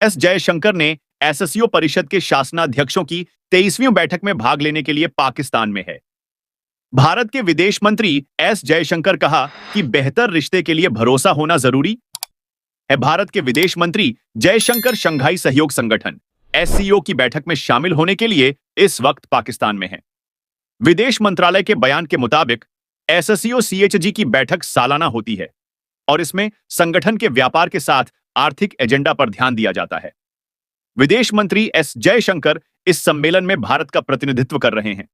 S Jaishankar ने SCO परिषद के शासनाध्यक्षों की 23वीं बैठक में भाग लेने के लिए पाकिस्तान में है। भारत के विदेश मंत्री एस जयशंकर कहा कि बेहतर रिश्ते के लिए भरोसा होना जरूरी है। भारत के विदेश मंत्री जयशंकर शंघाई सहयोग संगठन एससीओ की बैठक में शामिल होने के लिए इस वक्त पाकिस्तान में हैं। विदेश मंत्रालय के बयान के मुताबिक एससीओ सीएचजी की बैठक सालाना होती है और इसमें संगठन के व्यापार के साथ आर्थिक एजेंडा पर ध्यान दिया जाता है। विदेश मंत्री एस जयशंकर इस सम्मेलन में भारत का प्रतिनिधित्व कर रहे हैं।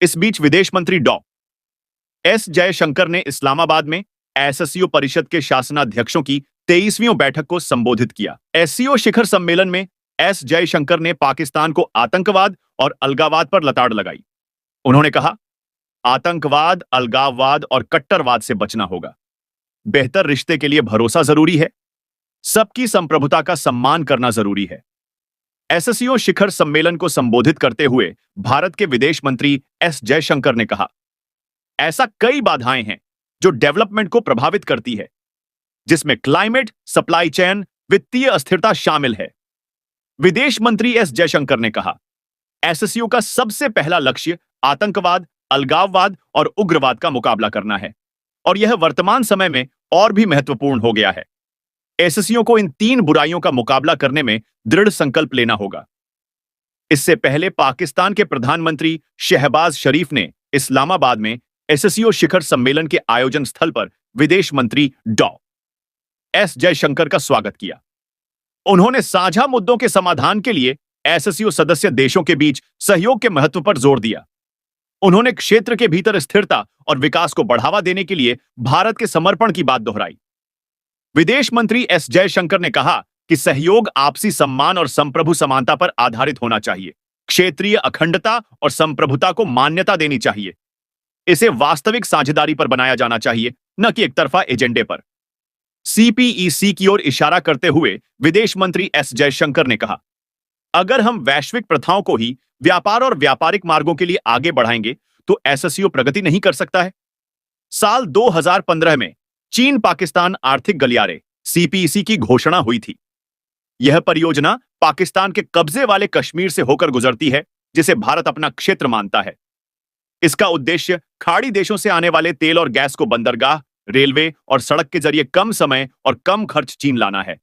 इस बीच विदेश मंत्री डॉ एस जयशंकर ने इस्लामाबाद में एससीओ परिषद के शासनाध्यक्षों की 23वीं बैठक को संबोधित किया। एससीओ शिखर सम्मेलन में एस जयशंकर ने पाकिस्तान को आतंकवाद और अलगाववाद पर लताड़ लगाई। उन्होंने कहा, आतंकवाद, अलगाववाद और कट्टरवाद से बचना होगा। बेहतर रिश्ते के लिए भरोसा जरूरी है। सबकी संप्रभुता का सम्मान करना जरूरी है। एससीओ शिखर सम्मेलन को संबोधित करते हुए भारत के विदेश मंत्री एस जयशंकर ने कहा, ऐसा कई बाधाएं हैं जो डेवलपमेंट को प्रभावित करती है, जिसमें क्लाइमेट, सप्लाई चेन, वित्तीय अस्थिरता शामिल है। विदेश मंत्री एस जयशंकर ने कहा, एससीओ का सबसे पहला लक्ष्य आतंकवाद, अलगाववाद और उग्रवाद का मुकाबला करना है और यह वर्तमान समय में और भी महत्वपूर्ण हो गया है। एससीओ को इन 3 बुराइयों का मुकाबला करने में दृढ़ संकल्प लेना होगा। इससे पहले पाकिस्तान के प्रधानमंत्री शहबाज शरीफ ने इस्लामाबाद में एससीओ शिखर सम्मेलन के आयोजन स्थल पर विदेश मंत्री डॉ एस जयशंकर का स्वागत किया। उन्होंने साझा मुद्दों के समाधान के लिए एससीओ सदस्य देशों के बीच सहयोग के महत्व पर जोर दिया। उन्होंने क्षेत्र के भीतर स्थिरता और विकास को बढ़ावा देने के लिए भारत के समर्पण की बात दोहराई। विदेश मंत्री एस जयशंकर ने कहा कि सहयोग आपसी सम्मान और संप्रभु समानता पर आधारित होना चाहिए। क्षेत्रीय अखंडता और संप्रभुता को मान्यता देनी चाहिए। इसे वास्तविक साझेदारी पर बनाया जाना चाहिए, न कि एकतरफा एजेंडे पर। सीपीईसी की ओर इशारा करते हुए विदेश मंत्री एस जयशंकर ने कहा, अगर हम वैश्विक प्रथाओं को ही व्यापार और व्यापारिक मार्गों के लिए आगे बढ़ाएंगे तो एससीओ प्रगति नहीं कर सकता है। साल 2015 में चीन पाकिस्तान आर्थिक गलियारे सीपीईसी की घोषणा हुई थी। यह परियोजना पाकिस्तान के कब्जे वाले कश्मीर से होकर गुजरती है, जिसे भारत अपना क्षेत्र मानता है। इसका उद्देश्य खाड़ी देशों से आने वाले तेल और गैस को बंदरगाह, रेलवे और सड़क के जरिए कम समय और कम खर्च चीन लाना है।